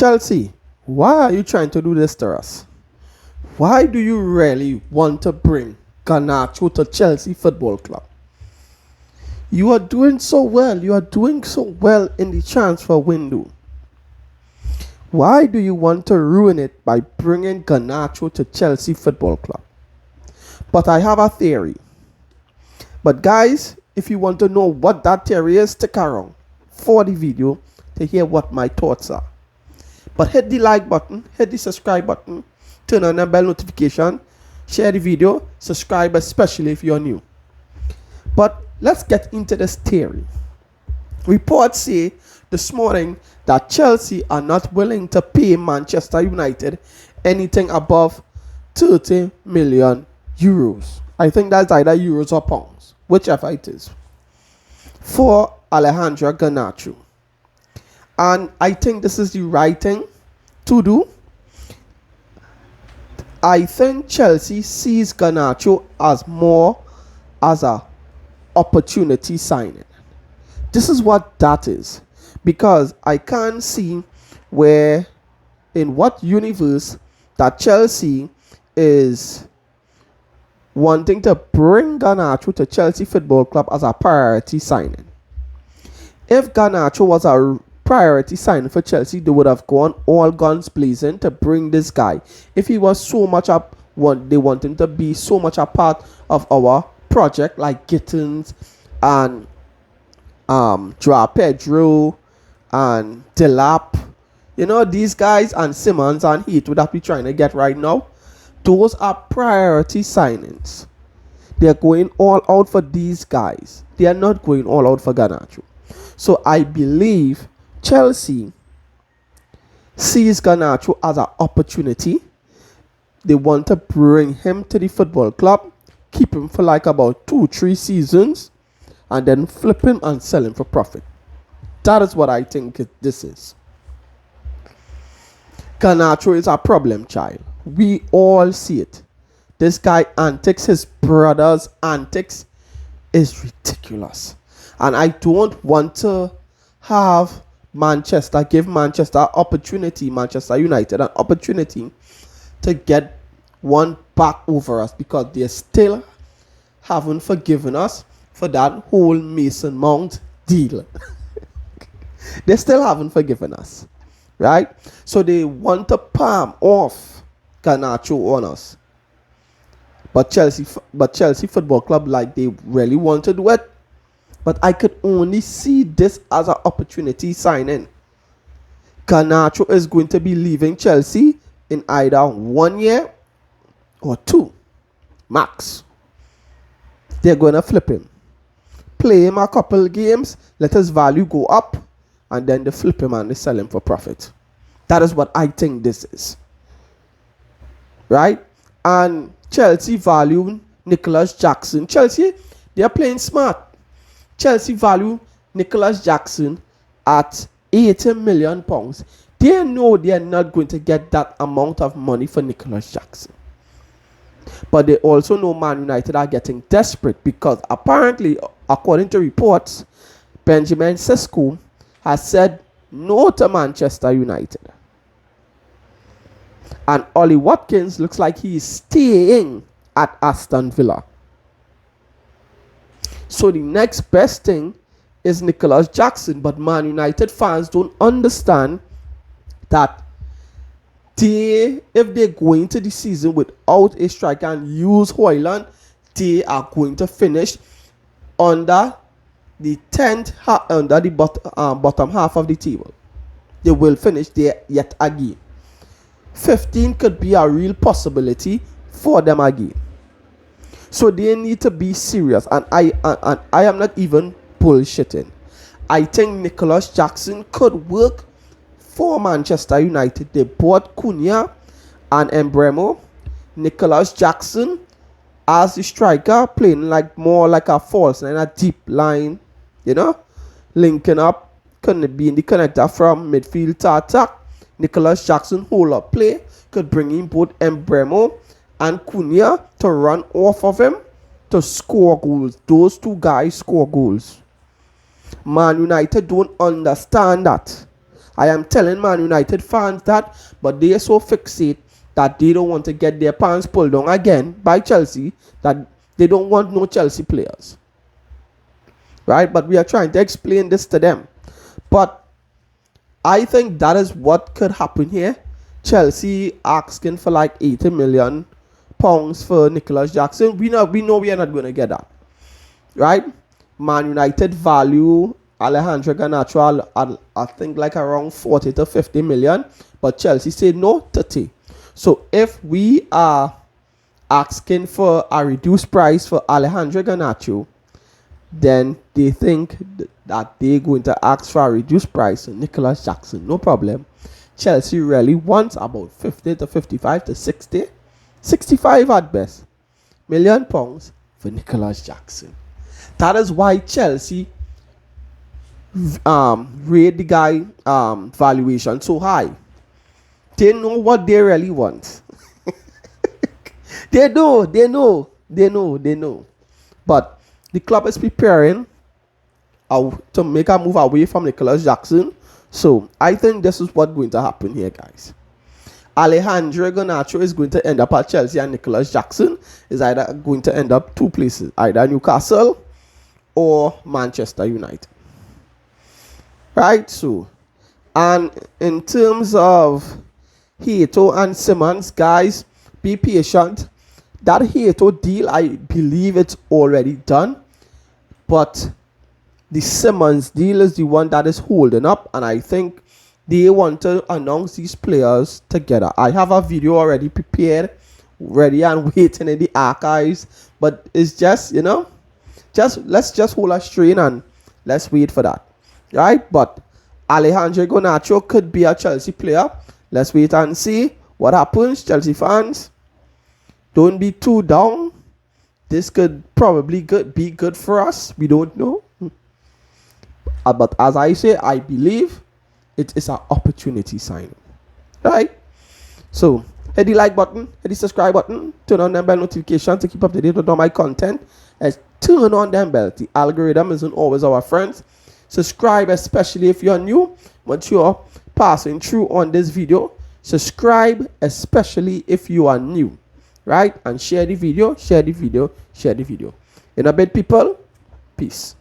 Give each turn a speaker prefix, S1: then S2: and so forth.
S1: Chelsea, why are you trying to do this to us? Why do you really want to bring Garnacho to Chelsea Football Club? You are doing so well. You are doing so well in the transfer window. Why do you want to ruin it by bringing Garnacho to Chelsea Football Club? But I have a theory. But guys, if you want to know what that theory is, stick around for the video to hear what my thoughts are. But hit the like button, hit the subscribe button, turn on the bell notification, share the video, subscribe especially if you're new. But let's get into this theory. Reports say this morning that Chelsea are not willing to pay Manchester United anything above 30 million euros. I think that's either euros or pounds, whichever it is, for Alejandro Garnacho. And I think this is the right thing to do. I think Chelsea sees Garnacho as more as a opportunity signing. This is what that is, because I can't see where, in what universe, that Chelsea is wanting to bring Garnacho to Chelsea Football Club as a priority signing. If Garnacho was a priority signing for Chelsea, they would have gone all guns blazing to bring this guy. If he was so much up, they want him to be so much a part of our project, like Gittins and Joao Pedro and Delap, these guys, and Simmons and Heath that we're trying to get right now. Those are priority signings. They're going all out for these guys. They are not going all out for Garnacho. So I believe Chelsea sees Garnacho as an opportunity. They want to bring him to the football club, keep him for like about 2-3 seasons, and then flip him and sell him for profit. That is what I think this is. Garnacho is a problem child. We all see it. This guy antics, his brother's antics is ridiculous. And I don't want to have give Manchester United an opportunity to get one back over us, because they still haven't forgiven us for that whole Mason Mount deal. They still haven't forgiven us, right? So they want to palm off Garnacho on us. But Chelsea Football Club, like, they really want to do it. But I could only see this as an opportunity signing. Garnacho is going to be leaving Chelsea in either 1 year or 2, max. They're going to flip him, play him a couple games, let his value go up, and then they flip him and they sell him for profit. That is what I think this is, right? And Chelsea value Nicholas Jackson. Chelsea, they are playing smart. Chelsea value Nicholas Jackson at £80 million. They know they are not going to get that amount of money for Nicholas Jackson. But they also know Man United are getting desperate, because apparently, according to reports, Benjamin Sesko has said no to Manchester United. And Ollie Watkins looks like he is staying at Aston Villa. So the next best thing is Nicholas Jackson. But Man United fans don't understand that if they go into the season without a striker and use Højlund, they are going to finish under the bottom half of the table. They will finish there yet again. 15 could be a real possibility for them again. So they need to be serious. And I am not even bullshitting. I think Nicholas Jackson could work for Manchester United. They bought Cunha and Embremo. Nicholas Jackson as the striker, playing more like a false line, a deep line, linking up, couldn't be in the connector from midfield to attack. Nicholas Jackson hold up play, could bring in both Embremo and Cunha to run off of him to score goals. Those two guys score goals. Man United don't understand that. I am telling Man United fans that, but they are so fixated that they don't want to get their pants pulled down again by Chelsea, that they don't want no Chelsea players. Right? But we are trying to explain this to them. But I think that is what could happen here. Chelsea asking for like £80 million for Nicholas Jackson. We know we are not going to get that. Right? Man United value Alejandro Garnacho I think like around 40 to 50 million. But Chelsea say no, 30. So if we are asking for a reduced price for Alejandro Garnacho, then they think that they're going to ask for a reduced price for Nicholas Jackson. No problem. Chelsea really wants about 50 to 55 to 60, 65 at best, £1 million for Nicholas Jackson. That is why Chelsea rate the guy valuation so high. They know what they really want. They know. But the club is preparing to make a move away from Nicholas Jackson. So I think this is what's going to happen here, guys. Alejandro Garnacho is going to end up at Chelsea, and Nicholas Jackson is either going to end up two places, either Newcastle or Manchester United. Right? So, and in terms of Heato and Simmons, guys, be patient. That Heato deal, I believe it's already done. But the Simmons deal is the one that is holding up. And I think they want to announce these players together. I have a video already prepared, ready and waiting in the archives. But it's just, let's just hold a strain and let's wait for that. Right? But Alejandro Garnacho could be a Chelsea player. Let's wait and see what happens, Chelsea fans. Don't be too down. This could probably be good for us. We don't know. But as I say, I believe it is an opportunity signing. Right? So, hit the like button, hit the subscribe button, turn on the bell notification to keep up to date with all my content. And turn on the bell. The algorithm isn't always our friends. Subscribe, especially if you're new. Once you're passing through on this video, subscribe, especially if you are new. Right? And share the video. In a bit, people. Peace.